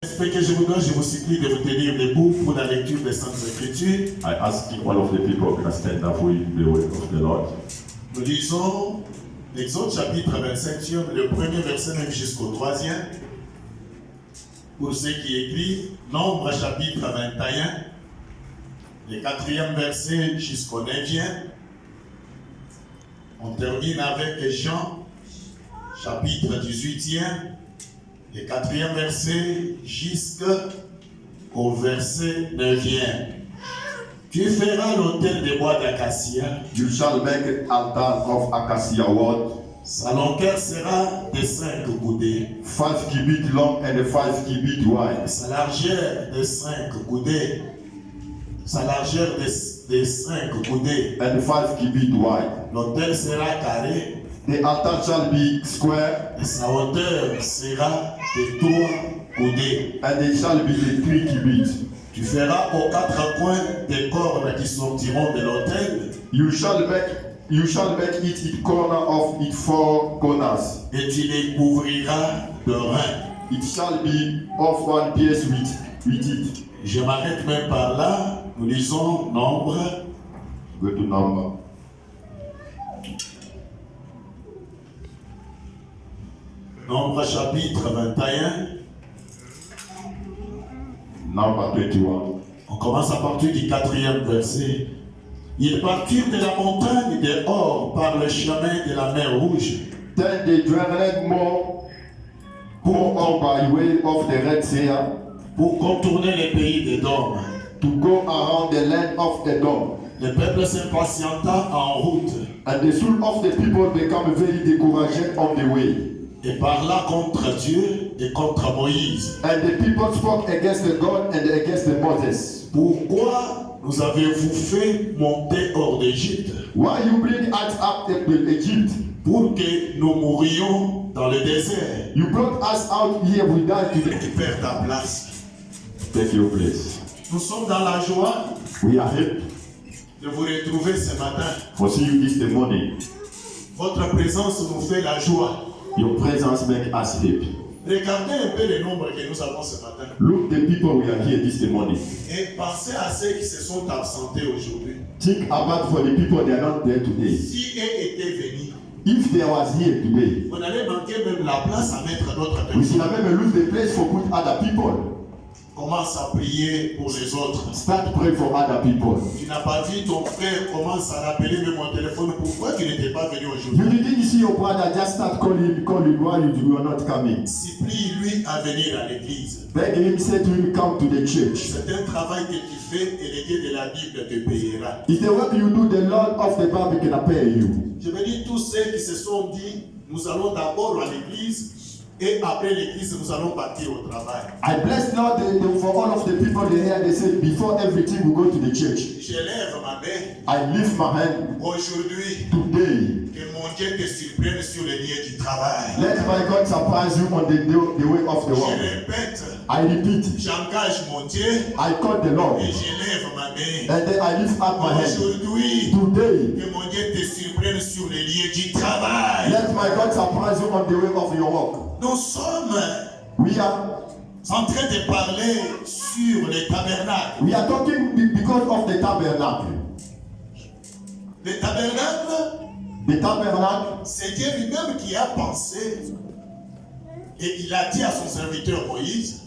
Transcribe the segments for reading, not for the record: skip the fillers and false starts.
Respect que je vous donne, je vous supplie de vous tenir debout pour la lecture des Saintes Écritures. I ask all of the people to stand up with the word of the Lord. Nous lisons l'Exode chapitre 25, le premier verset même jusqu'au troisième. Pour ceux qui écrivent, Nombre chapitre 21, le quatrième verset jusqu'au 9e. On termine avec Jean chapitre 18e, le quatrième verset jusqu'au verset 9e. Tu feras l'autel de bois d'acacia. You shall make an altar of acacia wood. Sa longueur sera de 5 coudées. 5 cubits long and 5 cubits wide. Sa largeur de 5 coudées. Sa largeur de 5 coudées. And 5 cubits wide. L'autel sera carré. The altar shall be square. Et sa hauteur sera de 3 coudées. And it shall be the 3 cubits. Tu feras aux 4 coins des cornes qui sortiront de l'autel. You shall make it in corner of its 4 corners. Et tu les couvriras de reins. It shall be of one piece with it. Je m'arrête même par là. Nous lisons Nombre. Go to Number. Nombre chapitre 21. Number 21. On commence à partir du 4e verset. Ils partirent de la montagne de Hor par le chemin de la mer Rouge. Then they traveled more on by way of the Red Sea Pour contourner les pays d'Édom. to go around the land of Edom. Le peuple s'impatienta en route And the soul of the people become very discouraged on the way. et parla contre Dieu et contre Moïse. And the people spoke against the God and against the Moses. Pourquoi nous avez-vous fait monter hors d'Égypte Why you bring us up to Egypt? pour que nous mourions dans le désert? You brought us out here, we died today. Récupère ta place. Take your place. Nous sommes dans la joie We are happy de vous retrouver ce matin. for seeing you this morning. Votre présence nous fait la joie. Your presence makes us happy. Regardez un peu les nombres que nous avons ce matin. Look the people we are here this morning. Et pensez à ceux qui se sont absentés aujourd'hui. Think about for the people that are not there today. Si eux étaient venus, If they was here today, on allait manquer même la place à mettre d'autres we should personnes. have lose the place for put other people. Commence à prier pour les autres. Start praying for other people. Tu n'as pas vu ton frère, commence à rappeler même mon téléphone. Pourquoi tu n'étais pas venu You aujourd'hui? didn't see your brother, just start calling why you are not coming. Supplie-lui à venir à l'église. Beg him, say to him, come to the church. C'est un travail que tu fais et le Dieu de la Bible te payera. It's the work you do, the Lord of the Bible can pay you. Je veux dire tous ceux qui se sont dit, nous allons d'abord à l'église et après l'église, nous allons partir au travail. I bless Lord for all of the people here. They say before everything we go to the church. J'élève ma main I lift my hand aujourd'hui. today. Que mon Dieu te surprenne sur le lieu du travail. Let my God surprise you on the way of the Je world. répète, I repeat, j'engage mon Dieu I call the Lord. et j'élève ma main. And then I lift up my hand. Aujourd'hui, Today, que mon Dieu te surprenne sur le lieu du travail. let my God surprise you on the way of your work. Nous sommes We are en train de parler sur le tabernacle. talking because of the tabernacle. Le tabernacle, The tabernacle, c'est Dieu lui-même qui a pensé et il a dit à son serviteur Moïse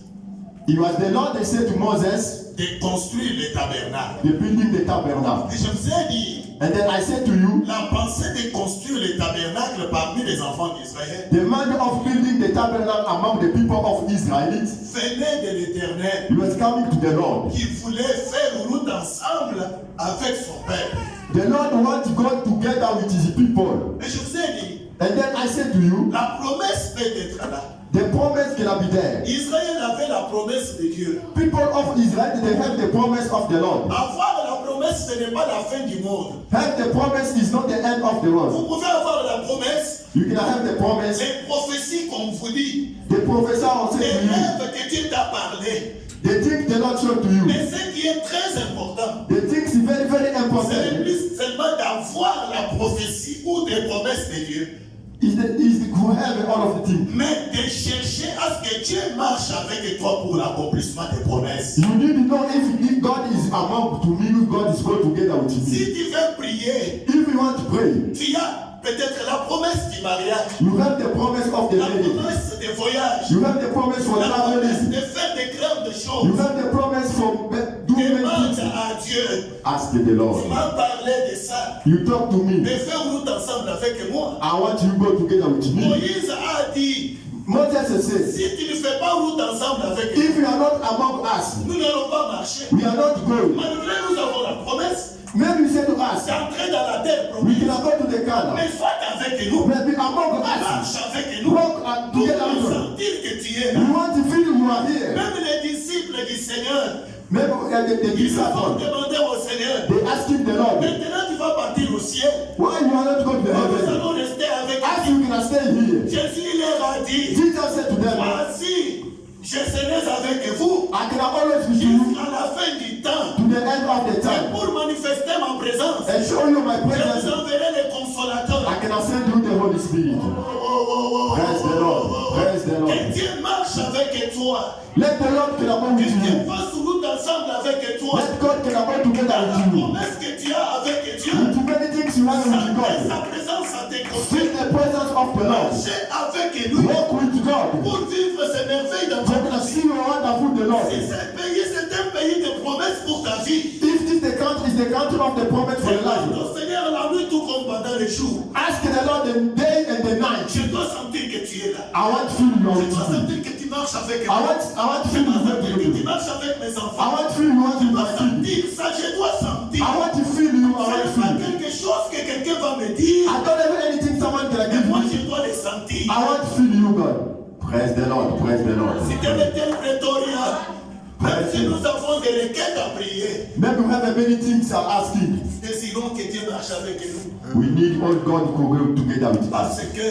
it was the Lord that said to Moses, de construire le tabernacle. the building the tabernacle. Et je vous ai dit, And then I said to you, la pensée de construire le tabernacle parmi les enfants d'Israël the man of building the tabernacle among the people of Israel, venait de l'Éternel he was coming to the Lord. qui voulait faire route ensemble avec son peuple. The Lord wants to go together with his people. Et je vous ai dit, And then I said to you, la promesse peut être là. the promise can be there. Israël avait la promesse de Dieu. People of Israel, they have the promise of the Lord. Avoir la promesse, ce n'est pas la fin du monde. Have the promise is not the end of the Vous world. pouvez avoir la promesse, You can have the promise. les prophéties qu'on vous dit, The professor will les say to you, rêves que Dieu t'a parlé. the things the Lord showed to you. Mais ce qui est très important, The things is very, very ce n'est important. plus seulement d'avoir la prophétie ou des promesses de Dieu. is who have all of the things. Mais de chercher à ce que Dieu marche avec toi pour l'accomplissement des promesses. You need to know if God is among to me, if God is going together with me. Si tu veux prier, If you want to pray, tu as peut-être la promesse du mariage, you have the promise of the la marriage. promesse des voyages, You have the promise for la promesse traveling. de faire des grandes You choses. have the promise for doing many Demande things. à Dieu. Ask the Tu Lord. m'as parlé de ça. You talk to me. Mais fais route ensemble avec moi. I want you to go together with me. Moïse a dit, Moses says, si tu ne fais pas route ensemble avec nous, if you are not among us, nous n'allons pas marcher. we are not going. Malgré nous avons la promesse Maybe you say to us, d'entrer dans la terre we promise. cannot go to the Canaan. Mais sois avec nous. But be among us. Marche avec nous. Walk and Nous together voulons with us. sentir que tu es là. We want to feel you are here. Même les disciples du Seigneur, Maybe the ils vont disciples, demander au Seigneur, they asking the Lord, maintenant tu vas partir au ciel. why you are not going to Nous heaven? allons rester avec As toi. you can stay here. Jésus leur a dit, Jesus said to them, voici, je serai avec vous I can always be with you jusqu'à la fin du temps. to the end of the Et time pour manifester ma présence, and show you my je vous presence. enverrai les consolateurs. I can send you the Holy Spirit. Praise the Lord. Praise the Que Lord. Dieu marche avec toi. Let the Lord can come Que with Dieu you. fasse route ensemble avec toi. Let God can come together Dans la with you. promesse que tu as avec Dieu, With many things you have with sa God. présence à tes côtés. Feel the presence of the Lord. Marcher avec lui Walk with God. pour vivre ces merveilles dans You ta can vie. see how wonderful the Lord Si is. ce pays c'est un pays de promesses pour ta vie, If this the country is the country of the promise for your life, demande au Seigneur la nuit tout comme pendant le jour. ask the Lord the day and the night. Je dois sentir que tu es là. I want to feel you Je with dois me. sentir que tu marches avec I moi. want to Je feel dois you sentir que with tu me. marches avec mes I enfants. want to feel you with Je dois my kids. sentir ça, je dois sentir. I want to feel you. I Ce want to n'est pas feel you. quelque chose que quelqu'un va me dire. I don't have anything someone can Mais give moi, me. je dois les sentir. I want to feel you, God. Praise the Lord. Praise the Lord. Si tu es tel prétoriat, même si nous avons des requêtes à prier, Maybe we have many things are asking. désirons que Dieu marche avec nous. We need all God to go together with us. Parce que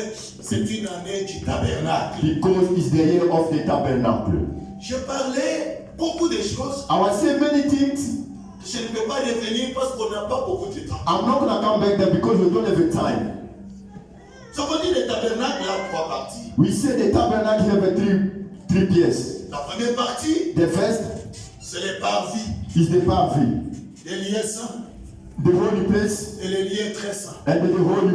c'est une année du tabernacle. Because it's the year of the tabernacle. Je parlais beaucoup de choses. I was saying many things. Je ne peux pas revenir parce qu'on n'a pas beaucoup de temps. I'm not going to come back there because we don't have the time. Ce qu'on dit le tabernacle a trois parties. We say the tabernacle have three pieces. La première partie, The first c'est les parvis, is the parvis, les lieux saints the holy place, et les lieux très saints. and the holy.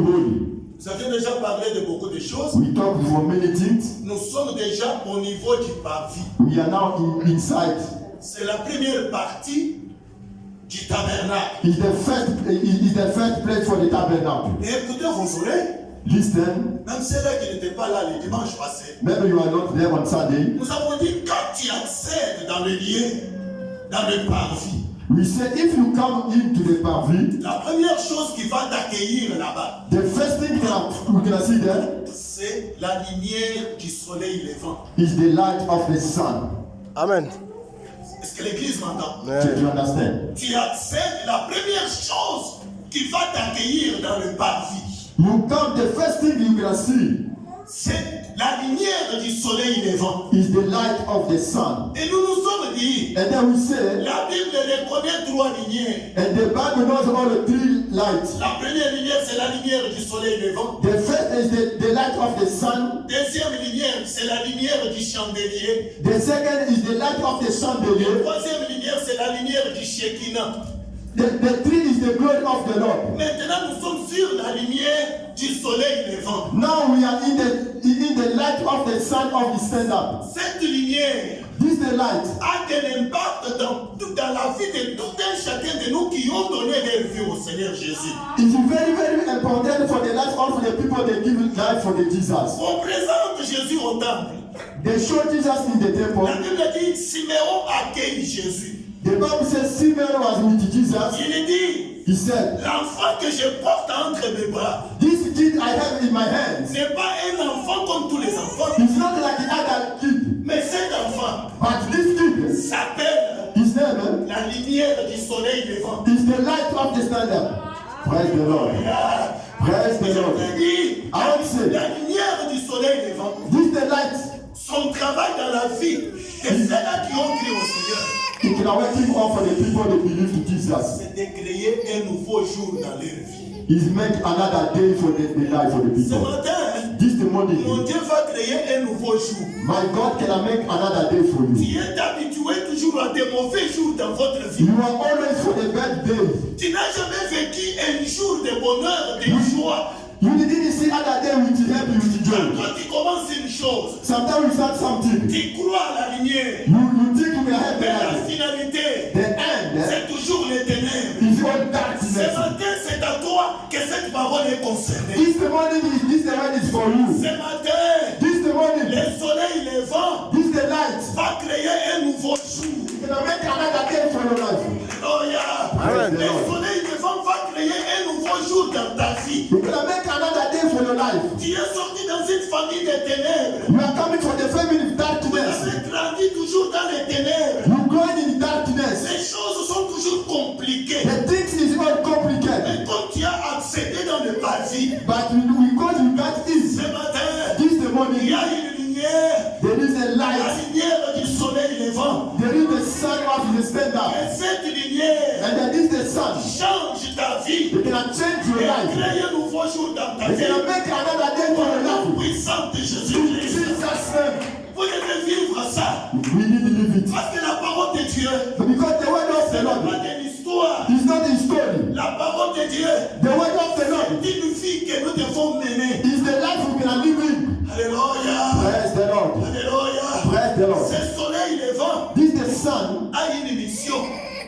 Nous avions déjà parlé de beaucoup de choses. We talk for many things. Nous sommes déjà au niveau du parvis. We are now inside. C'est la première partie du tabernacle. Is the first place for the tabernacle. Et écoutez vos oreilles, Listen, même ceux-là qui n'étaient pas là le dimanche passé. maybe you are not there on Sunday. Nous avons dit quand tu accèdes dans le lieu, dans le parvis, We say if you come into the parvis, la première chose qui va t'accueillir là-bas, the first thing we can see there c'est la lumière du soleil levant. is the light of the sun. Amen. Est-ce que l'église m'entend? Do you understand? Tu accèdes, la première chose qui va t'accueillir dans le parvis, You come, the first thing you can see c'est la lumière du soleil levant. is the light of the sun. Et nous nous sommes dit, And then we say, la Bible reconnaît trois lumières. and the Bible knows all the three lights. La première lumière, c'est la lumière du soleil levant. The first is the light of the sun. Deuxième lumière, c'est la lumière du chandelier. The second is the light of the chandelier. Troisième lumière, c'est la lumière du Shekinah. The three is the glory of the Lord. Maintenant, nous sommes sur la lumière du soleil levant. Now we are in the light of the sun of the stand-up. Cette lumière This is the light. a un impact dans la vie de tout un chacun de nous qui ont donné leur vie au Seigneur Jésus. It's very, very important for the life of the people that give life for the Jesus. On présente Jésus au temple. They show Jesus in the La temple. Bible dit, Siméon accueille Jésus. The Bible says Simeon was with Jesus. Il dit, He said, l'enfant que je porte entre mes bras this kid I have in my hands, n'est pas un enfant comme tous les enfants, it's not like the other kid, mais cet enfant but this kid, s'appelle his name la lumière du soleil levant. is the light of the stand-up. Praise the Lord. Praise the Je Lord. te dis, I want to say, la lumière du soleil levant, this is the light. son travail dans la vie de ceux-là qui ont crié au Seigneur, It can working on for the people that believe to Jesus. c'est de créer un nouveau jour dans leur vie. He's make another day for the life of the Ce people. matin, this morning, mon Dieu va créer un nouveau jour. my God can make another day for you. Tu es habitué toujours à des mauvais jours dans votre vie. You are always for the bad days. Tu n'as jamais vécu un jour de bonheur, de joie. You didn't see other day with happy with joy. Quand tu commences une chose, Sometimes you start something. tu crois à la lumière. You think you will have Mais la the finalité, end. c'est toujours les ténèbres. Is all Ce darkness. matin, c'est à toi que cette parole est concernée. This morning is for you. Ce matin, This morning, le soleil levant this the light. va créer un nouveau jour. You can make another day for your life. Alléluia. Amen. Le soleil levant va créer un nouveau jour dans ta vie. You can make another day for your life. Tu es sorti dans une famille de ténèbres. You are coming from the family of Vous darkness. avez grandi toujours dans les ténèbres. You growing in darkness. Les choses sont toujours compliquées. The things is all complicated. Mais comme tu as accédé dans le paradis, But because you got this, ce matin, this il morning, y a une lumière. there is a La light. lumière du soleil levant. There is the sun of the stand up. Et cette lumière And there is the sun. change ta vie. You can change your Et life. crée un nouveau jour dans ta You vie. can make another day for your Au nom life. puissant de In Jésus-Christ. Jesus' name. Vous devez vivre ça. We need to live it. Parce que la parole de Dieu, Because the word of ce the n'est Lord pas de l'histoire. is not a story. La parole de Dieu, The word of the Lord c'est une vie que nous devons mener. is the life we can live in. Alléluia. Praise the Lord. Alléluia. Praise the Lord. Ce soleil levant This the sun. a une mission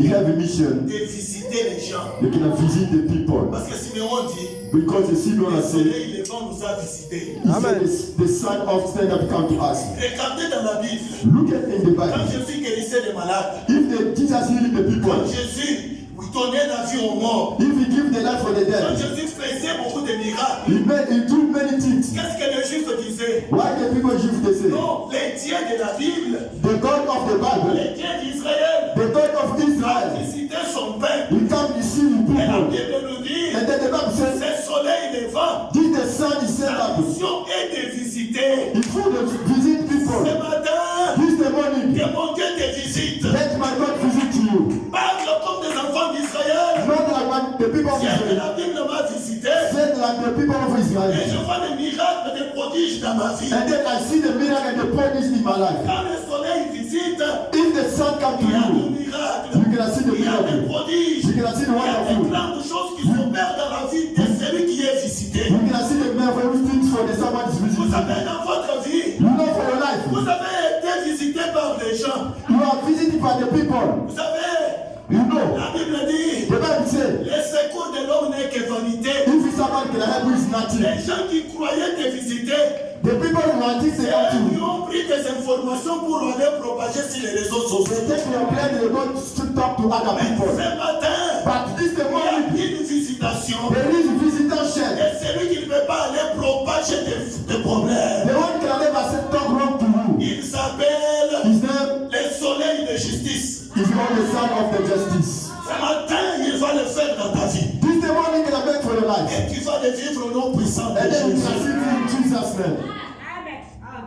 You have a mission. de visiter les gens. You can visit the people. Parce que Simeon dit, Because the Simeon le has said, soleil levant nous a visités. he said, the son of stand up come to us. Regardez dans la Bible, Look at in the quand Bible. Jésus guérissait les malades, If Jesus healed the people, quand Jésus lui donnait la vie aux morts, if he give the life for the quand dead, Jésus faisait beaucoup de miracles, he do many things. qu'est-ce que les Juifs disaient? Why the people Jews they say? Non, les dieux de la Bible, The God of the Bible, les dieux d'Israël, the God of a Israel, visité son peuple. we come to see the Et la people. Bible nous dit, And then the Bible says, ce soleil levant, this the sun is set la up. mission est de visiter. He faut to visit Ce people. matin, This the morning, que mon Dieu te visite. let my God visit you. Parle comme des enfants d'Israël. Not like what the people of Dieu de Israel. la Bible m'a visité. Said like the people of Et Israel. je vois des miracles, des prodiges dans ma vie. And then I see the miracle and the promise in my life. Quand le soleil visite, If the sun come to il y a des you, miracles. you can see the Il y a des miracle. prodiges. You can see the Il y a des wonderful. plein de choses qui s'opèrent dans la vie de celui qui est visité. You can see the marvelous things for the someone is Vous visiting. savez, dans votre vie, You know for your life. vous avez été visité par des gens. You are visited by the people. Vous savez, You know. la Bible dit, The Bible says, le secours de l'homme n'est que vanité. if someone can help you is nothing. Les gens qui croyaient te visiter, The people who are this they ils come ont pris des informations pour aller propager sur les réseaux to. sociaux. They take your plan, they don't talk to other Mais people. ce matin, But this the il y a morning, une visitation. there is visitation. Et celui qui ne peut pas aller propager des problèmes, The one can never say talk wrong to you. il s'appelle His name le soleil de justice. is called the son of the justice. Ce matin, il va le faire dans ta vie. This the morning can make for your life. Et tu vas le vivre au nom puissant de And then you can Jésus. see it in Jesus' name.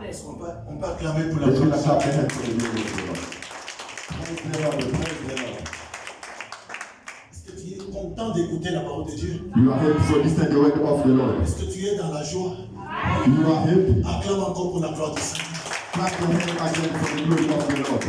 Est-ce qu'on peut acclamer pour la Let's gloire give a de clap Dieu. the hands for the name of the Lord. Praise the Lord, praise the Lord. Est-ce que tu es content d'écouter la parole de Dieu? You are happy for listening to the word of the Lord. Est-ce que tu es dans la joie? You are happy. Acclame encore pour la gloire du Seigneur. Clap your hands again for the glory of the Lord.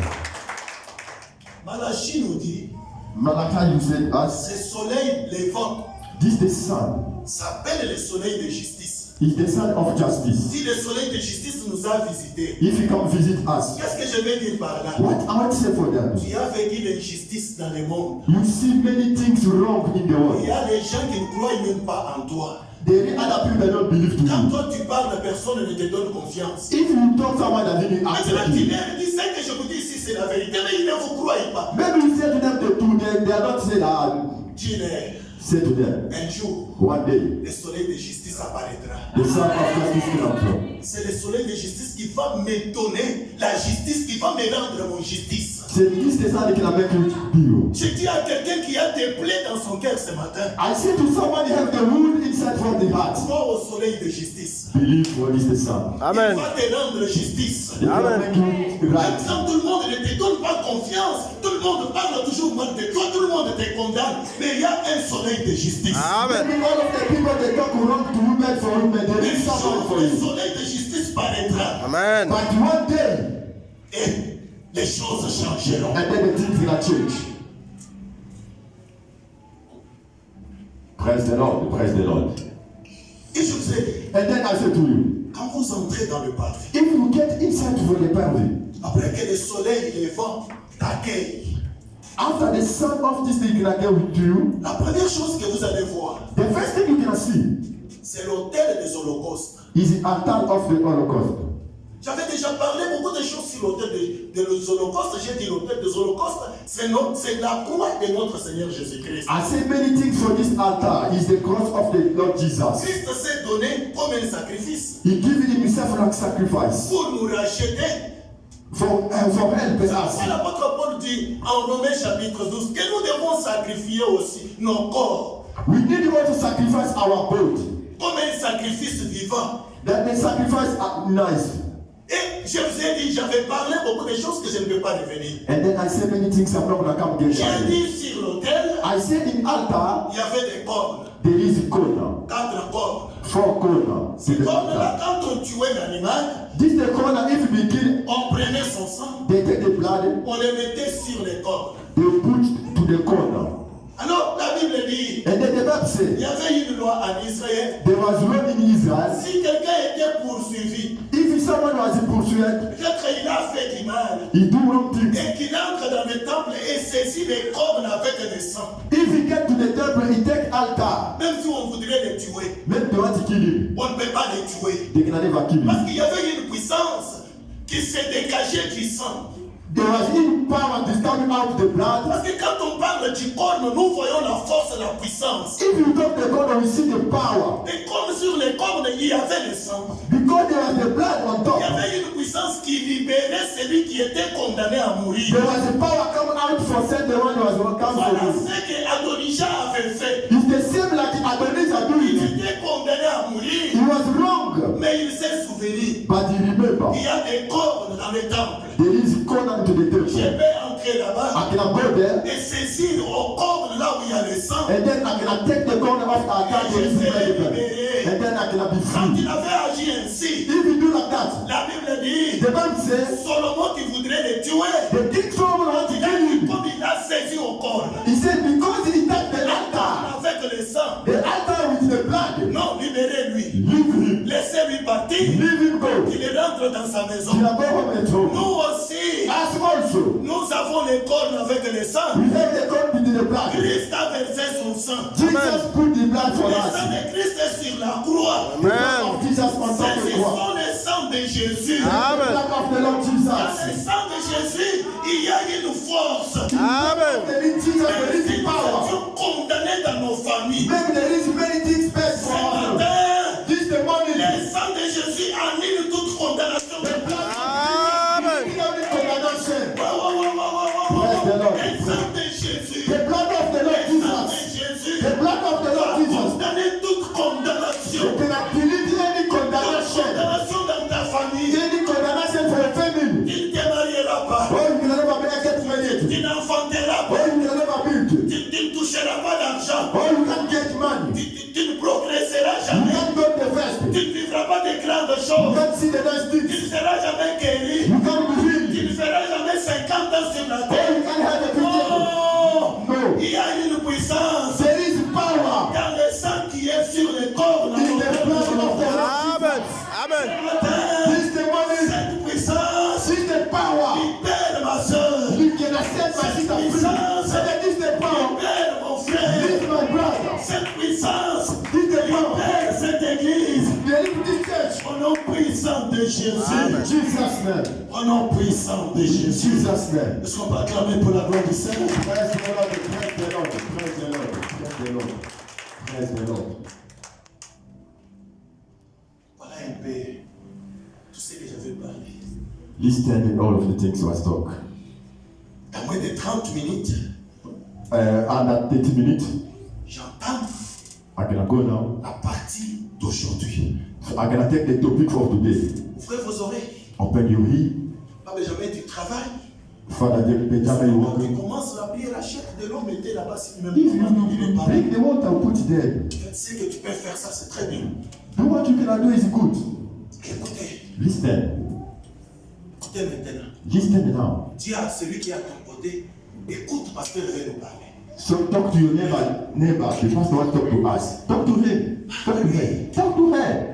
Malachie nous dit, Malachi, you said us. ce soleil levant This the sun s'appelle le soleil de justice. is the son of justice. Si le soleil de justice nous a visités, If you come visit us, qu'est-ce que je vais dire par là? what I want to say for them? Tu as vécu l'injustice dans le monde. You see many things wrong in the Il world. y a des gens qui ne croient même pas en toi. There are other people that don't believe to Quand you. toi tu parles, personne ne te donne confiance. If you talk someone that didn't Maintenant, accept tu you, viens et dis, ce que je vous dis ici, c'est la vérité, mais ils ne vous croient pas. maybe you say to them the truth, they are not saying that. Dis-le, Say to them, un jour, one day, le soleil de justice apparaîtra. the son of justice will come. C'est le soleil de justice qui va me donner la justice, qui va me rendre mon justice. C'est this the son that can make you be. Je dis à quelqu'un qui a des plaies dans son cœur ce matin, I say to someone who have the wound inside from the heart, crois au soleil de justice. believe what is the son. Il Amen. va te rendre justice. It will make you Même right. quand tout le monde ne te donne pas confiance, tout le le monde parle toujours mal de toi, tout le monde te condamne, mais il y a un soleil de justice. Amen. Maybe all of the people they talk wrong to you, bad for you, but there Le is someone for you. soleil de justice paraîtra Amen. But one day, et les choses changeront. and then the things will change. Praise the Lord, praise the Lord. Et je vous ai dit, And then I say to you, quand vous entrez dans le parvis, if you get inside for the party, après que le soleil et les vents t'accueillent, after the sun of this thing can get with you, la première chose que vous allez voir, the first thing you can see c'est l'autel des holocaustes. is the altar of the Holocaust. J'avais déjà parlé beaucoup de choses sur l'autel des holocaustes. J'ai dit l'autel des holocaustes, c'est la croix de notre Seigneur Jésus-Christ. I say many things for this altar is the cross of the Lord Jesus. Christ s'est donné comme un sacrifice He gave himself like sacrifice pour nous racheter. for help us. C'est l'apôtre Paul dit en Romains chapitre 12 que nous devons sacrifier aussi nos corps We need God to sacrifice our body. comme un sacrifice vivant. That the sacrifice are nice. Et je vous ai dit, j'avais parlé beaucoup de choses que je ne peux pas revenir. And then I say many things I'm not gonna come again. J'ai dit sur l'autel, I said in altar il y avait des cornes, there is a corner, 4 cornes. 4 corners. Ces to the cornes-là, altar. quand on tuait l'animal, This the corner. If we kill, on prenait son sang, they take the blood, on le mettait sur les cornes. they put to the corner. Alors la Bible dit, And then the Bible il says y avait une loi en Israël. there was law in Israel. Si quelqu'un était poursuivi, If someone was pursued, peut-être il a fait du mal, he do wrong things. et qu'il entre dans le temple et saisit les cornes avec le sang, If he get to the temple, he take altar. même si on voudrait les tuer, Make they want to kill him. on ne peut pas les tuer. They can never kill Parce him. qu'il y avait une puissance qui s'est dégagée du sang. There was in power to stamp out the blood. Parce que quand on parle du corne, nous voyons la force et la puissance. If you talk the corner, we see the power. Et comme sur les cornes, il y avait le sang. Because there was the blood on Il y top. avait une puissance qui libérait celui qui était condamné à mourir. There was a power come out for send the one who was come Voilà for ce que Adonijah avait fait. you. It's the same like Adonijah do Il it. était condamné à He mourir, was wrong, mais il s'est souvenu. but he remember. Il y a des cornes dans le temple. There is a corner to the Je temple. vais entrer là-bas I can go there, et saisir au corps là où il y a le sang. and then I can take the corner off the altar to receive the blood. And then I can be Quand free. il avait agi ainsi, If you do like that, la Bible dit, the Bible says Solomon qui voudrait les tuer, the king Solomon want to il a kill dit him. comme il a saisi au corps, He said because he touched the altar, avec le sang, the altar with the blood, non, libérez-lui, leave him, laissez-lui partir, leave him go. qu'il rentre dans sa maison. He will go home at home. Nous aussi, As also, nous avons les cornes avec le sang. we have the corn with the blood. Christ a versé son sang. Jesus put the blood for Le sang us. de Christ est sur la croix. The blood of Jesus on top of the cross. Saisissons le sang de Jésus. The Amen. blood of the Lord Dans Jesus. le sang de Jésus, il y a une force. Amen. There is Jesus, there Même is si the nous power. étions condamnés dans nos familles, Maybe there is many things bad ce for us. matin, This the morning. le sang de Jésus annule toute condamnation. The blood Amen. of the condemnation. Le sang de Jésus. The blood of the Lord Le sang de Jesus. Jésus. The blood of the Lord Va Jesus. condamner toute condamnation. You cannot delete any Toute condemnation. condamnation dans ta famille. Any condemnation for your family. Tu ne te marieras pas. Oh, you can never get married. Tu n'enfanteras Oh, pas. you can never build. Tu ne toucheras pas d'argent. Oh, you can't get money. Tu ne progresseras You jamais. can't go the first. Tu ne vivras pas de grandes You choses. can't see the nice Tu things. ne seras jamais guéri. You can't be Tu healed. ne feras jamais 50 ans sur la Oh, terre. you can't have a future. Oh, No. il y a une puissance There is power dans le sang qui est sur le corps. Dans in mon the blood of the Lord. Amen. Amen. This the money. Cette puissance This the power. libère ma soeur. You can accept my sister free. And this the power. Libère mon frère. This my brother. Cette puissance This the power. libère cette église. There is this church. Au nom puissant de Jésus. Amen. Jesus' name. Au nom puissant de Jésus. Jesus' name. Est-ce qu'on peut acclamer pour la gloire du Seigneur? Praise the Lord. Praise the Lord. Praise the Lord. Praise the Lord. Praise the Lord. Voilà un peu tout ce que j'avais parlé. Listen all of the things was talk. Dans moins de 30 minutes, And at 30 minutes, j'entends I can go now. la partie d'aujourd'hui. So I can take the topic for today. Ouvrez vos oreilles. Open your ear. Pas besoin du travail. Father, Benjamin, you Quand want tu to. commences la prière, achète de l'eau, mettez là-bas si même If you il est pas. bring the water, put it there. Tu sais que tu peux faire ça, c'est très bien. Do what you can do is good. Écoutez, Listen. écoutez maintenant. Listen now. Dis à celui qui est à ton côté, écoute parce qu'il veut nous parler. So talk to your neighbor. The pastor wants to talk to us. Talk to him. Talk to her. Talk to her.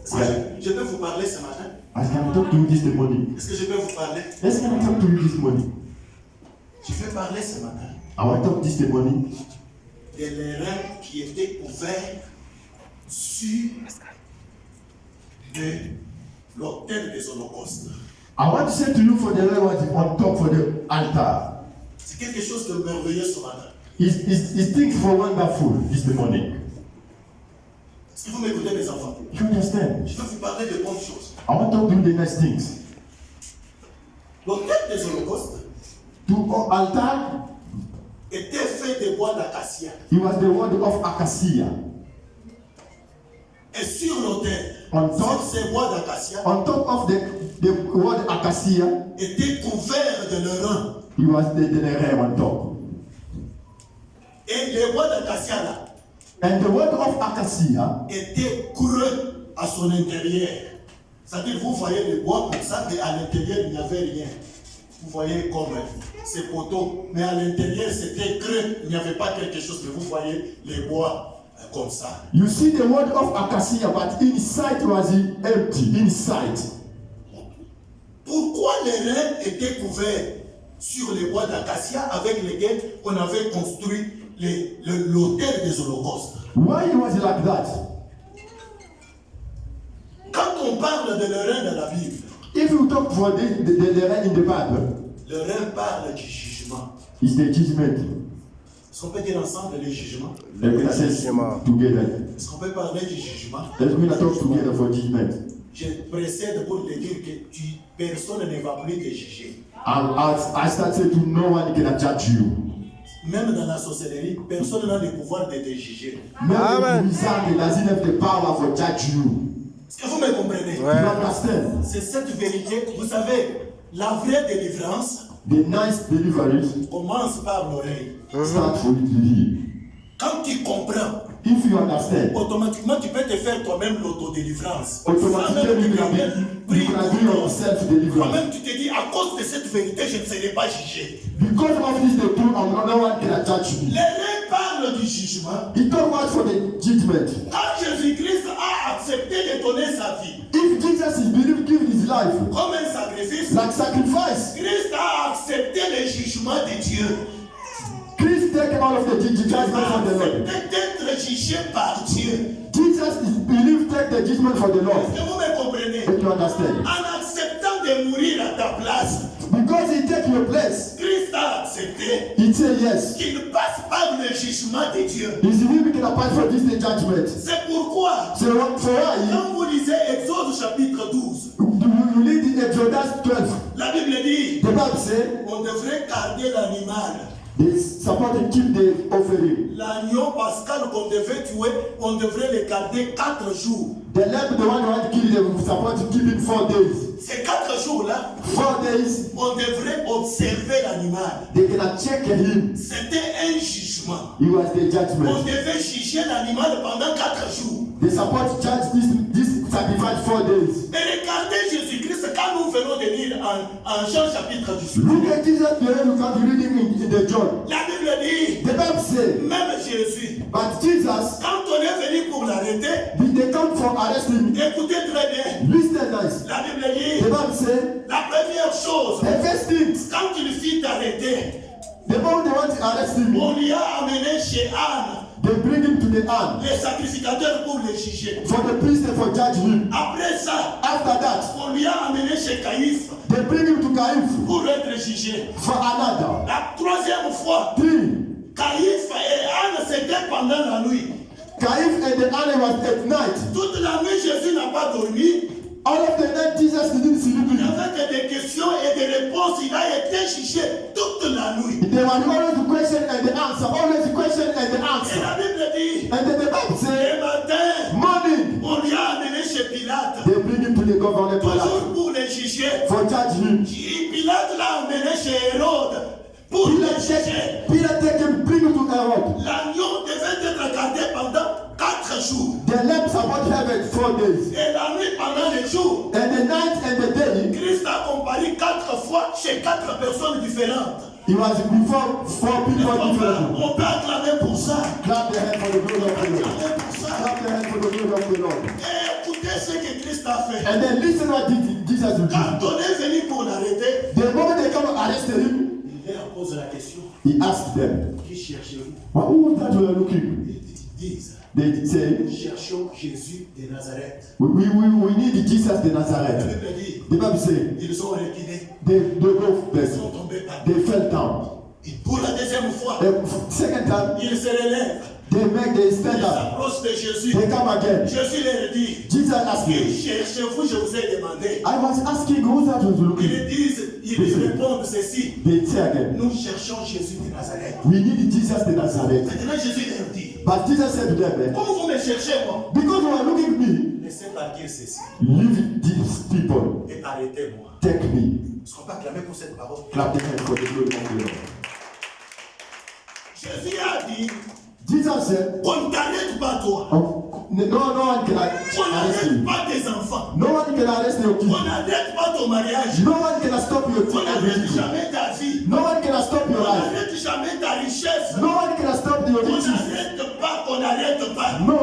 Est-ce que je peux vous parler ce matin? I can talk to you this morning. Est-ce que je peux vous parler? Let's can I talk to you this morning. Je vais parler ce matin I want to talk this morning de l'erreur qui était ouverte sur l'autel des holocaustes. I want to say to you for the Lord what is on top for the altar. C'est quelque chose de merveilleux ce matin. It's things for wonderful this morning. Est-ce que vous m'écoutez, mes enfants? You understand? Je vais vous parler de bonnes choses. I want to talk to you the next things. L'autel des holocaustes To altar, était fait de bois d'acacia. it was the word of acacia. Et sur l'autel, On top, ces bois d'acacia on top of the word acacia, étaient couverts de leurre. it was the ram on top. Et les bois d'acacia là And the word of acacia, étaient creux à son intérieur. C'est-à-dire, vous voyez les bois comme ça, mais à l'intérieur, il n'y avait rien. Vous voyez comme ces poteaux, mais à l'intérieur, c'était creux, il n'y avait pas quelque chose, mais vous voyez les bois comme ça. you see the word of acacia, but inside was empty. Inside. Pourquoi les reins étaient couverts sur les bois d'acacia avec lesquels on avait construit l'autel des holocaustes? Why it was like that? Quand on parle de l'erreur dans la Bible, If you talk for the ram in the Bible, l'erreur parle du jugement. it's the judgment. Est-ce qu'on peut dire ensemble les jugements? Everything says together. Est-ce qu'on peut parler du jugement? Let's go and talk together for judgment. Je précède pour te dire que personne ne va plus te juger. I started to no one can judge you. Même dans la sorcellerie, personne n'a le pouvoir de te juger. Amen. Wizard doesn't have the power for judge you. Est-ce que vous me comprenez? You understand? C'est cette vérité. Vous savez, la vraie délivrance The nice deliverance commence par l'oreille. start for you to hear. Quand tu comprends, If you understand, automatiquement tu peux te faire toi-même l'autodélivrance. automatically you can do your self-deliverance. Toi-même tu te dis, à cause de cette vérité, je ne serai pas jugé. Because of this, the truth, no one can judge me. Les parle du jugement. He talk about for the judgment. Quand Jésus-Christ a accepté de donner sa vie If Jesus is believed, give his life comme un sacrifice, like sacrifice. Christ a accepté le jugement de Dieu. Christ take all of the judgment for the Lord. D'être jugé par Dieu. Jesus is believed take the judgment for the Lord. Est-ce que vous me comprenez? If you understand. En acceptant de mourir à ta place, Because he take your place, Christ a accepté he say yes. qu'il passe par le jugement de Dieu. He's we can apply for this the judgment. C'est pourquoi, So for why quand vous lisez Exode chapitre 12, you read in Exodus 12, la Bible dit the Bible say on devrait garder l'animal. they support to keep the offering. L'agneau pascal qu'on devait tuer, on devrait le garder 4 jours. The lamb, the one who had to kill them, support to keep it 4 days. Ces 4 jours-là, 4 days, on devrait observer l'animal. they cannot check him. C'était un jugement. He was the On judgment. devait juger l'animal pendant 4 jours. They support to judge this sacrifice 4 days. Et regardez Jésus-Christ quand nous venons de lire en Jean chapitre 18. Look at Jesus there, you can read him in the John. La Bible dit, The Bible say, même Jésus, but Jesus, quand on est venu pour l'arrêter, they come for arresting him. écoutez très bien. Listen nice. La Bible The dit, Bible say, la première chose, the first things, quand il fit arrêter, the moment they want to arrest him, on lui a amené chez Anne, they bring him to the hand les sacrificateurs pour le juger. for the priest and for judge him. Après ça, After that, on lui a amené chez Caïphe they bring him to Caïphe pour être jugé. for another. La troisième fois, 3. Caïphe et Anne, c'était pendant la nuit. Caïphe and the other was at night. Toute la nuit, Jésus n'a pas dormi. All of the night, Jesus didn't sleep. Il n'y avait que des questions et des réponses. Il a été jugé toute la nuit. There was always the question and the answer. Always the question and the Et answer. la Bible dit, And then the Bible say, le matin, morning, on lui a amené chez Pilate, they bring him to the governor palace toujours pour le juger. for judge him. Il Pilate l'a amené chez Hérode pour le chercher. Pilate take him, bring him to Herod. L'agneau devait être gardé pendant 4 jours. The lamb supposed to have it 4 days. Et la nuit pendant les jours. And the night and the day, Christ a comparé 4 fois chez 4 personnes différentes. it was before 4 people different. On peut acclamer pour ça. Clap the hand for the glory of the Lord. Acclamer pour ça. Clap the hand for the glory of the Lord. Et écoutez ce que Christ a fait. And then listen what Jesus will Quand do. on est venu pour l'arrêter, The moment they come and arrest him, il leur pose la question. he asked them, Qui cherchez-vous? well, who was that you were looking? Ils disent, They say, cherchons Jésus de Nazareth. we need Jesus de La Nazareth. Bible dit, The Bible says, ils sont reculés, they go, ils sont tombés par they fell down. Et pour la deuxième fois, Second time, ils se relèvent, they ils stand up. s'approchent de Jésus. They come again. Jésus leur dit, Jesus asked qui me, cherchez-vous, je vous ai demandé. I was asking who that was looking. Ils répondent ceci, They say again, nous cherchons Jésus de Nazareth. we need Jesus de Nazareth. Maintenant Jésus leur dit, But Jesus said to them, comme vous me cherchez moi, because you are looking at me, laissez partir ceci leave these people, et arrêtez-moi. take me. Est-ce qu'on peut acclamer pour cette parole? Clap the hand for the glory of the Lord. Jésus a dit, Jesus said, on ne t'arrête pas toi. no one can On arrest n'arrête you. pas tes enfants. No one can arrest your On kids. n'arrête pas ton mariage. No one can stop your On n'arrête children. jamais ta vie. No one can stop On your life. n'arrête jamais ta richesse. No one can stop your On riches. n'arrête pas, on n'arrête pas. No.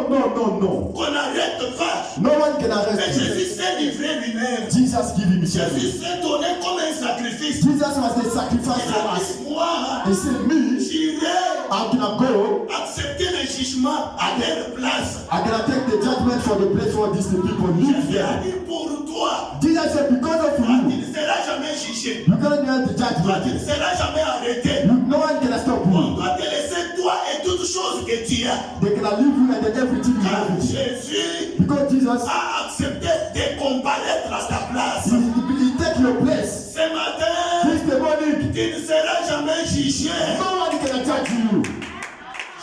On n'arrête pas. No one can Mais arrest you. Jésus s'est livré lui-même. Jesus give himself. Jésus s'est donné comme un sacrifice. Jesus was the sacrifice Il for a us. dit, moi, He said, me, j'irai I can go, accepter le jugement à leur place. I can take the judgment for the place for these people live Jésus a there. dit pour toi, Jesus said, because of tu you, ne seras jamais jugé. you cannot get the Tu judgment. ne seras jamais arrêté. No one can stop On you. doit te laisser toi et toutes choses que tu as. They can leave you and then everything you Car have. Jésus Because Jesus, a accepté de comparaître à ta place. he take your place. Ce matin, This the morning, tu ne seras jamais jugé. no one can judge you.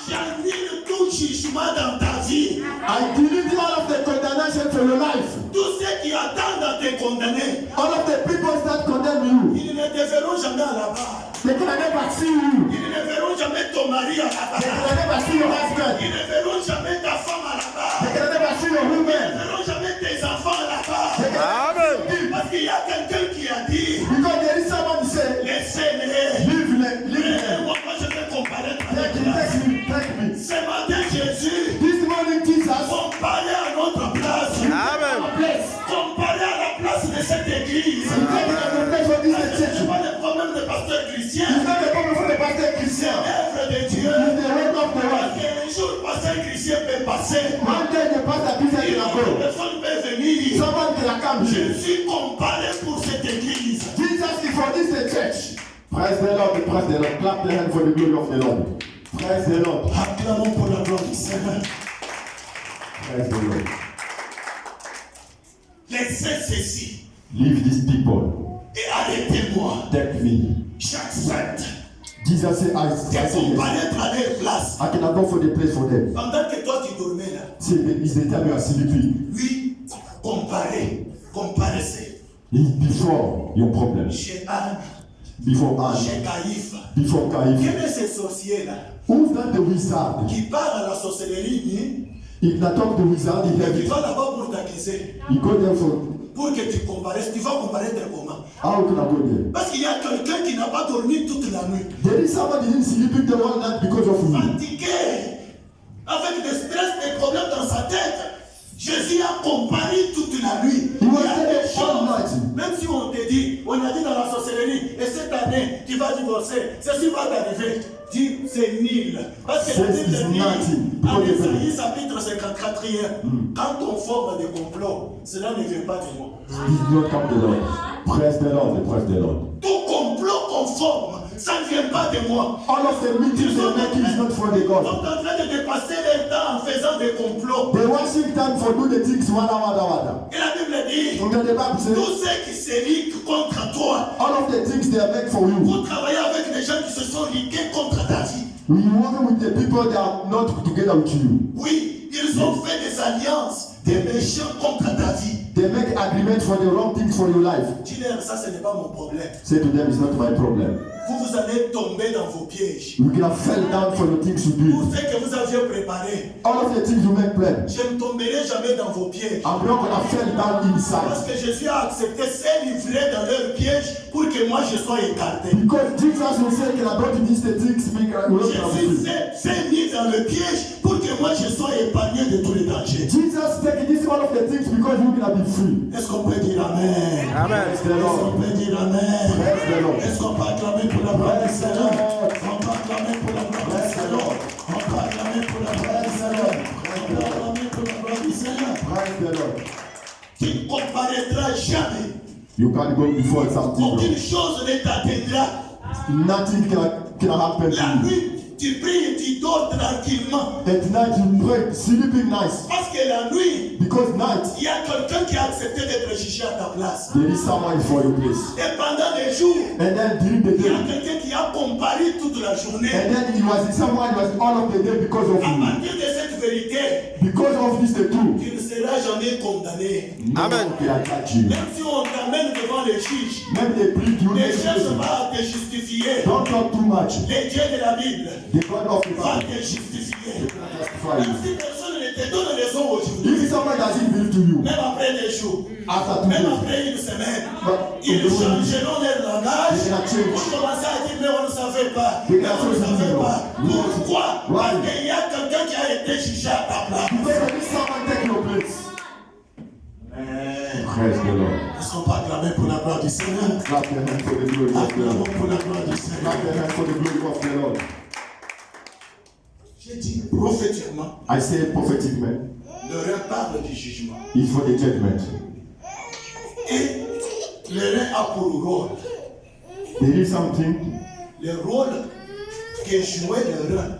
J'annule tout jugement dans ta vie. I delete all of the condemnation for your life. Tous ceux qui attendent à te condamner, All of the people that condemn you, ils ne te verront jamais à la barre. they can never see you. Ils ne verront jamais ton mari à la They barre. can never see your husband. Ils ne verront jamais ta femme à la barre. They can never see your Ils ne woman. verront jamais tes enfants à la barre. Amen. Parce qu'il y a quelqu'un qui a dit, Because there is someone who say, laissez-les. leave Mais them. moi, je vais comparer avec Take me. Ce matin, Jésus, This morning, Jesus, comparé à notre place, Amen. place. comparé à la place de cette église, You take the place for this ce church. n'est pas le problème des pasteurs chrétiens, It's not the problem for the pastor c'est Christian. l'œuvre de Dieu. It's the work of the Parce Lord. qu'un jour, pasteur chrétien peut passer, One day the pastor Christian une can autre go. personne peut venir. Someone can come Je here. suis comparé pour cette église. Jesus is for this the church. Praise the Lord, praise the Lord. Clap the hand for the glory of the Lord. Praise the Lord. Acclamons pour la gloire du Seigneur. Praise the Lord. Laissez ceci Leave these people. et arrêtez-moi. Take me. J'accepte Jesus said, I de say yes. comparaître à leur place. I cannot go for the place for them. Pendant que toi tu dormais là, Say, it's the time you are sleeping. lui, comparaissez. Before your problem. Chez Anne, Before Anne. chez Caïphe. Before Caïphe. Quel est ce sorcier là Who's that the wizard? qui part à la sorcellerie If not talk the wizard, he et qui have va là-bas pour t'accuser, you go there for pour que tu comparaisses? Tu vas comparaître comment? how can I go there? Parce qu'il y a quelqu'un qui n'a pas dormi toute la nuit, There is somebody who is sleeping the whole night because of you. fatigué, avec des stress, des problèmes dans sa tête. Jésus a comparé toute la nuit. He Il was y a there des all choses, night. même si on te dit, on a dit dans la sorcellerie, et cette année, tu vas divorcer, ceci va t'arriver. Dis, c'est nul. Parce que la Says Bible it's dit, nothing. en Because Isaïe chapitre 54, quand on forme des complots, cela ne vient pas de moi. This is not come the Lord. Praise the Lord, praise the Lord. Tout complot qu'on forme, ça ne vient pas de moi. All of the meetings they make is not for the Ils sont God. en train de dépasser leur temps en faisant des complots. They worship time for do the things wada. Et la Bible dit, And then the Bible says, tous ceux qui se liguent contre toi, all of the things they are make for you. vous travaillez avec des gens qui se sont ligués contre ta vie. We work with the people that are not together with you. Oui, ils ont fait des alliances, des méchants contre ta vie. They make agreement for the wrong things for your life. Dis-leur, ça ce n'est pas mon problème. Say to them, it's not my problem. Vous allez tomber dans vos pièges. You can fell down for the things you Pour do. ce que vous aviez préparé. All of the things you make plan. Je ne tomberai jamais dans vos pièges. I'm not gonna fell down Parce inside. que Jésus a accepté ces livrets dans leurs pièges pour que moi je sois écarté. Because Jesus will say, can I go to these things, make I will not have Jésus free. s'est mis dans le piège pour que moi je sois épargné de tous les dangers. Jesus taking this all of the things because you can be free. Est-ce qu'on peut dire Amen? Amen. Praise the Est-ce Lord. qu'on peut dire Amen? Praise the Lord. Est-ce qu'on peut acclamer pour la gloire du Praise the Seigneur? Lord. On peut acclamer pour la gloire du Seigneur. On peut acclamer pour la gloire du Seigneur. On peut acclamer pour la gloire du Seigneur. Praise the Lord. Tu ne comparaîtras jamais. You can go before something. Aucune chose ne t'atteindra. Nothing can happen to La you. nuit, tu pries et tu dors tranquillement. At night you pray, sleeping nice. Parce que la nuit, Because night, il y a quelqu'un qui a accepté d'être jugé à ta place. there is someone for your place. Et pendant les jours, And then during the il y a day, quelqu'un qui a comparé toute la journée. and then he was someone was all of the day because of À you. partir de cette vérité, Because of this the truth. tu ne seras jamais condamné. Amen. No one can attack you. Même si on t'amène devant les juges, Même les prix you ne make cherche you. pas à te justifier. Don't talk too much. Les dieux de la Bible The God of the va Bible te justifier. will justify Même you. si personne ne te donne raison aujourd'hui, If someone doesn't believe to you, même après des jours, after 2 même days, après une semaine, but ils changeront leur langage They cannot change. pour commencer à dire mais on ne savait pas, They mais cannot on ne change savait no. pas. No. Pourquoi? Why? Parce qu'il y a quelqu'un qui a été jugé à ta place. because there is someone taking your place. Amen. Praise the Lord. Est-ce qu'on peut acclamer pour la gloire du Seigneur? Clap your hands for the glory of the Acclamons Lord. pour la gloire du Seigneur. Clap your hands for the glory of the Lord. J'ai dit prophétiquement, I say prophetic man le rein parle du jugement. is for the judgment. Et le rein a pour rôle, There is something, le rôle que jouait le rein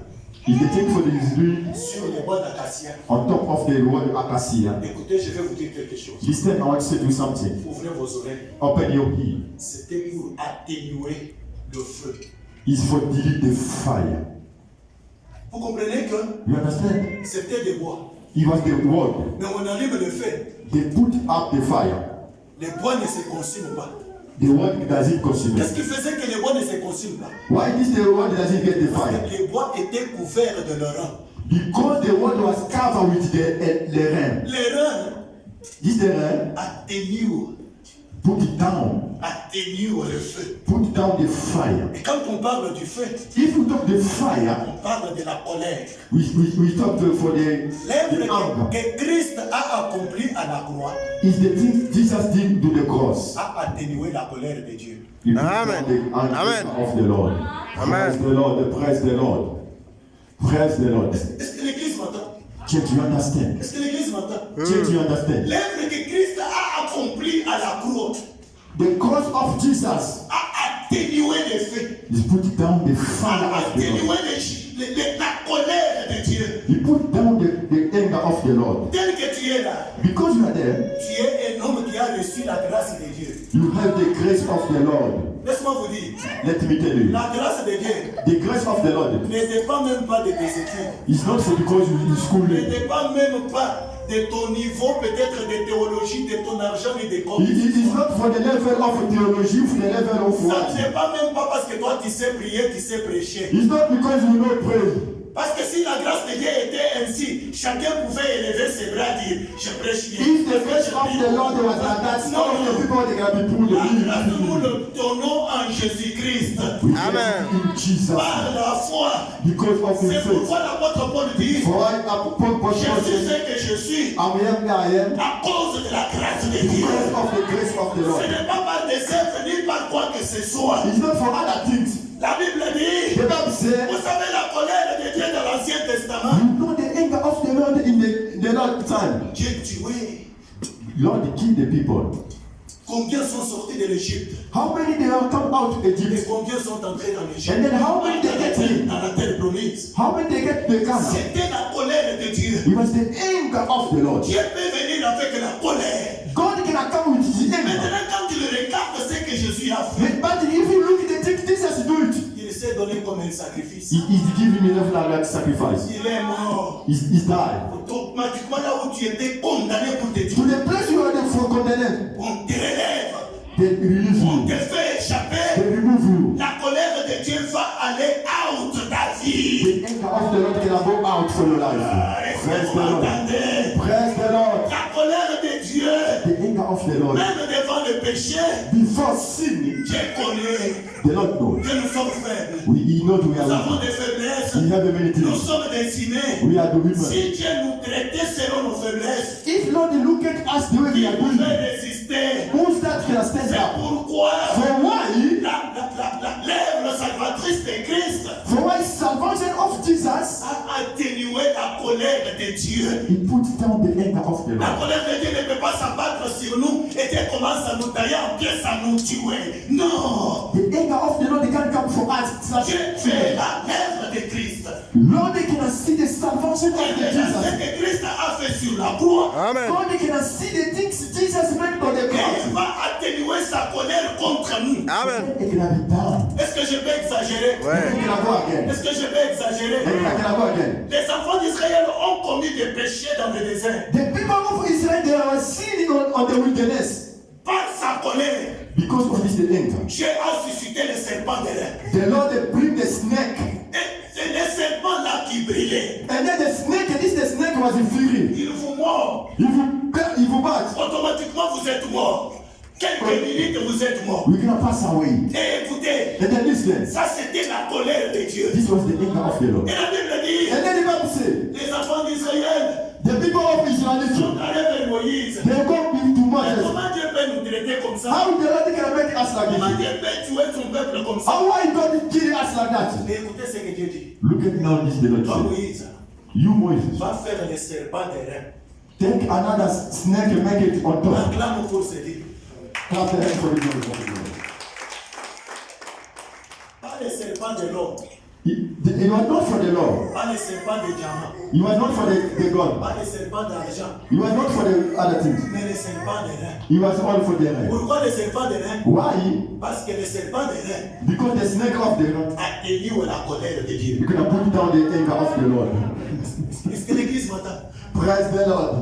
is the thing for the Israel sur les bois d'acacia. on top of the word acacia. Écoutez, je vais vous dire quelque chose. Listen, I want to do something. Ouvrez vos oreilles. Open your ear. C'était pour atténuer le feu. It's for delete the fire. Vous comprenez que You understand? c'était des bois. It was the word. Mais on allume le feu. They put up the fire. Les bois ne se consument pas. The word doesn't consume Qu'est-ce it. qui faisait que les bois ne se consument pas? Why this the word doesn't get the Parce fire? que les bois étaient couverts de leur rein. Because the word was covered with the rain. Les reins This the rain, atténuent put it down. le feu. Put down the fire. Et quand on parle du feu, If we talk the fire, on parle de la colère. we talk for the L'œuvre anger. que Christ a accomplie à la croix Is the thing Jesus did to the cross. a atténué la colère de Dieu. He put Amen. down the anger Amen. of the Lord. Amen. Praise the Lord. Praise the Lord. Praise the Lord. Est-ce que l'Église m'entend? Church, you understand? Est-ce que l'Église m'entend? Church, you understand? L'œuvre que Christ a accomplie à la croix The cross of Jesus a atténué les feux, is put down the a fire of the atténué Lord. la colère de Dieu. He put down the anger of the Lord. Tel que tu es là, Because you are there, tu es un homme qui a reçu la grâce de Dieu. you have the grace of the Lord. Laisse-moi vous dire, Let me tell you, la grâce de Dieu the grace of the Lord ne dépend même pas de tes études, is not for because you in ne school. dépend même pas de ton niveau peut-être de théologie, de ton argent et de It comptes. is not for the level of theology, for the level of Ça what. ne dépend même pas parce que toi tu sais prier, tu sais prêcher. It's not because you know pray. Parce que si la grâce de Dieu était ainsi, chacun pouvait élever ses bras et dire je prêche bien. If the grace of the Lord was like that, all of the people they can be pulled La grâce, nous in. le donnons en Jésus-Christ. We Amen. get in Jesus Par la foi. because of C'est His faith. pourquoi l'apôtre Paul dit For I je suis says, ce que je suis I am I am à cause de la grâce de Dieu. because of the grace of the Ce Lord. n'est pas par des œuvres ni par quoi que ce soit. It's not for other things. La Bible dit, The Bible says, vous savez la colère de Dieu dans l'Ancien Testament. you know the anger of the Lord in the Lord time. Dieu tuait. Lord killed the people. Combien sont sortis de l'Égypte? How many they have come out of Et Egypt? combien sont entrés dans l'Égypte? And then how many they get in? Dans la terre promise. How many they get to the camp? C'était la colère de Dieu. It was the anger of the Lord. Dieu peut venir avec la colère. God can come with the anger. Maintenant, quand tu le regardes, ce que Jésus a fait, But if you look at the things Jesus do it, il s'est donné comme un sacrifice. He's giving enough like sacrifice. Il est mort. He's died. Automatiquement, là où tu étais condamné pour te To tuer, the place you are for condemned, on te relève. they release On you. te fait échapper. They remove you. La colère de Dieu va aller out de ta vie. The anger of the Lord can go out for your life. Est-ce Praise que the vous Lord. m'entendez? Praise the Lord. La colère de Dieu, The anger of the Lord. même devant le péché, Before sin, Dieu connaît the Lord knows. que nous sommes faibles. He knows we Nous are avons weak. des faiblesses. We have many Nous things. sommes destinés. We are the women. Si Dieu nous traitait selon nos faiblesses, If Lord look at us the way we il are doing, pouvait résister. who's that can stand C'est up? pourquoi For why? l'œuvre salvatrice de Christ For why salvation of Jesus, a atténué la colère de Dieu. he puts down the anger of the La Lord. colère de Dieu ne peut pas s'abattre sur nous et Dieu commence à nous tailler en pièces, à nous tuer. Non! The anger of the Lord they can't come for us. Dieu fait l'œuvre de Christ. Lord, they cannot see the salvation of Et the ce Jesus. que Christ a fait sur la croix, Amen. Lord, they cannot see the things Jesus made on the il cross. va atténuer sa colère contre nous. Amen. They cannot be down. Est-ce que je peux exagérer? They Ouais. cannot go again. Est-ce que je peux exagérer? They cannot go again. Les enfants d'Israël ont commis des péchés dans le désert. The people of Israel, they were sinning on the wilderness Par sa colère, because of this anger. Dieu a suscité le serpent de l'air. The Lord, they bring the snake. Et c'est le serpent là qui brillait. And then the snake, the snake was in fury. Il vous mord. If you bat, Automatiquement, vous êtes mort. Quelques minutes, vous êtes mort. we cannot pass away. Et écoutez, And then listen, ça c'était la colère de Dieu. this was the anger of the Lord. Et la Bible dit, And then the Bible says, les enfants d'Israël the people of Israel, sont allés vers Moïse. they go to Mais Moses. comment Dieu peut nous traiter comme ça? How the Lord can make us like Comment this? Dieu peut tuer son peuple comme ça? How why God kill us like that? Mais écoutez ce que Dieu dit. Look at now this the Lord Toi, says. Moïse, You Moses, va faire le serpent de l'air. take another snake and make it on top. Acclame pour se dire. Clap the hand for the glory of the Lord. Pas le serpent de l'homme. It was not for the Lord. Pas le serpent de diamant. It was not for the God. Pas le serpent d'argent. It was not for the other things. Mais le serpent de rein. It was all for the rein. Pourquoi le serpent de rein? Why? Parce que le serpent de rein Because the snake of the Lord, a tenu la colère de Dieu. you can put down the anger of the Lord. Est-ce que l'église m'entend? Praise the Lord.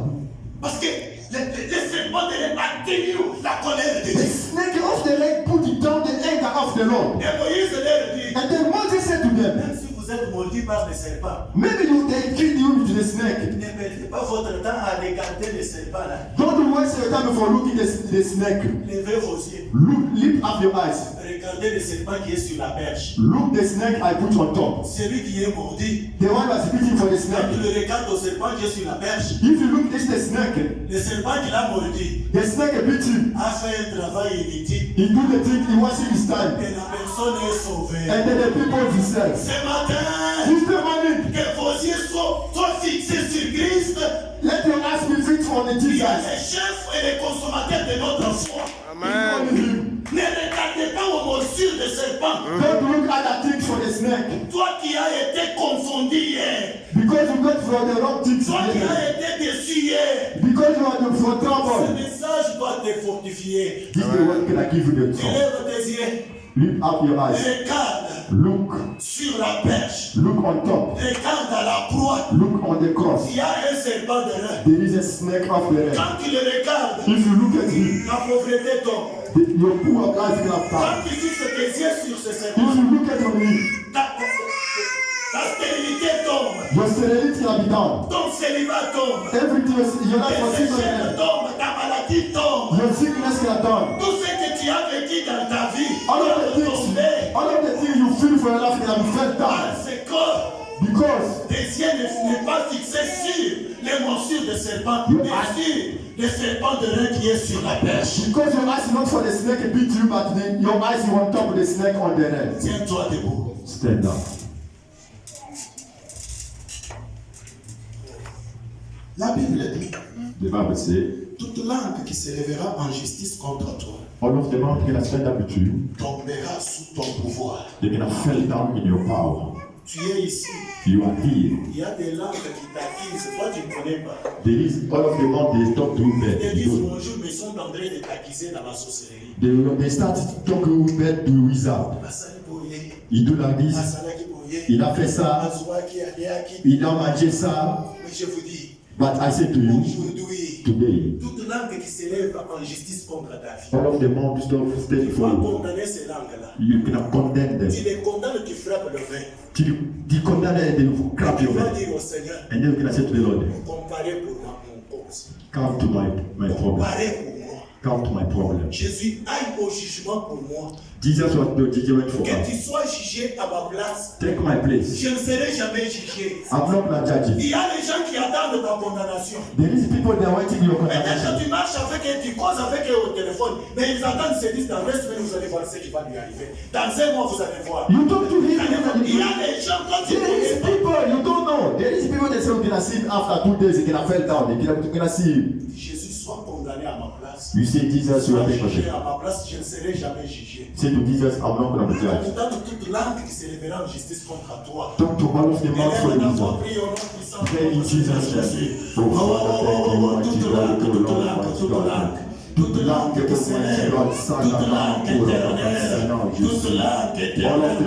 Parce que le serpent de rein a tenu la colère de The Dieu. snake of the lake put down the anger of the Lord. Et Moïse leur dit, And then Moses said to them, même si vous êtes maudits par le serpent, maybe they killed you with the snake. ne perdez pas votre temps à regarder le serpent là. Don't waste your time for looking at the snake. Levez vos yeux. Lift up your eyes. Regardez le serpent qui est sur la perche. Look the snake I put on top. Celui qui est maudit. The one was beating for the Quand snake. tu le regardes au serpent qui est sur la perche, If you look at the snake, le serpent qui l'a mordu the snake beat him. a fait un travail inutile He do the thing he wasting his time. et la personne est sauvée. And then the people decide. Ce matin, This the morning, que vos yeux soient fixés sur Christ, let your eyes be fixed on the qui est Jesus. le chef et le consommateur de notre foi. Amen. On him. Ne regardez pas aux morsures de serpent. Don't look at the things for the snake. Toi qui as été confondu hier, Because you got for the wrong things. toi qui here. as été déçu hier, Because you are the for ce trouble. message doit te fortifier. This is the one can I give you the trouble. Élève tes yeux, Lift up your eyes. regarde Look. sur la perche, Look on top. regarde à la croix. Look on the cross. Il y a un serpent de rein. There is a snake of the red. Quand tu le regardes, If you look at him, la pauvreté tombe. your poor life is not Quand tu fixes tes yeux sur ce If serpent, you look at him, ta stérilité tombe, your sterility will be down. ton célibat tombe, Everything is your life was tes sick échecs tombent, ta maladie tombe. Your sickness is done. Tout ce que tu as vécu dans ta vie All of the va things, tomber. all of the things you feel for your life can be felt down. Parce que Because tes yeux ne pas fixés sur les morsures de serpent, mais sur le serpent de rein qui est sur la perche. your eyes not for the snake beat you, but your eyes are on top of the snake on the red. Tiens-toi debout. Stand up. La Bible dit, The Bible says, toute langue qui se lèvera en justice contre toi all of the mouth can stand up with you. tombera sous ton pouvoir. They can fall down in your power. Tu es ici. You are here. Il y a des langues qui t'accusent. Toi, tu ne connais pas. There is all of the mouth they talk to Ils bed. te disent bonjour, mais ils sont en train de t'accuser dans la sorcellerie. They start talking bed to wizard. Pas ça, pour rien. Il doit la dire, asalaki boye, il a fait ça, azwaki aliaki. il a mangé ça. Mais je vous dis, But I say to you, aujourd'hui, today, toute langue qui s'élève en justice contre ta vie, all of the mouth stuff stay tu for vas you. condamner ces langues-là. You can condemn them. Tu les condamnes, tu frappes le vin. Tu condemn them, they will clap Tu your vas hand. dire au Seigneur, And then you can say to the Lord, comparez pour moi mon cause. come to my problem. Comparez pour moi. Come to my problem. Jésus aille au jugement pour moi. Jesus was the judgment for Que us. tu sois jugé à ma place. Take my place. Je ne serai jamais jugé. I'm not the judge. Il y a des gens qui attendent ta condamnation. There is people that are waiting your Peut-être condemnation. que tu marches avec eux, tu causes avec eux au téléphone, mais ils attendent, ils se disent dans 2 semaines, vous allez voir ce qui va lui arriver. Dans 1 mois, vous allez voir. You talk to him. Il y a des gens quand tu There is connais pas. people you don't know. There is people that say we're gonna see him after 2 days. They're gonna fall down. They're gonna see him. Jésus soit condamné à ma place. You say Jesus, you Soit are the jugé person. à ma place, je ne serai jamais jugé. Say to Jesus, I'm not gonna be En judged. tant que toute langue qui s'élèvera en justice contre toi. Talk to all of the mouth for Élève Jesus. ta prière au nom puissant. Pray in Jesus' name. Oh, Father, thank you, mighty God, oh Lord, mighty God. Toute langue qui s'élève, toute langue éternelle, toute langue éternelle.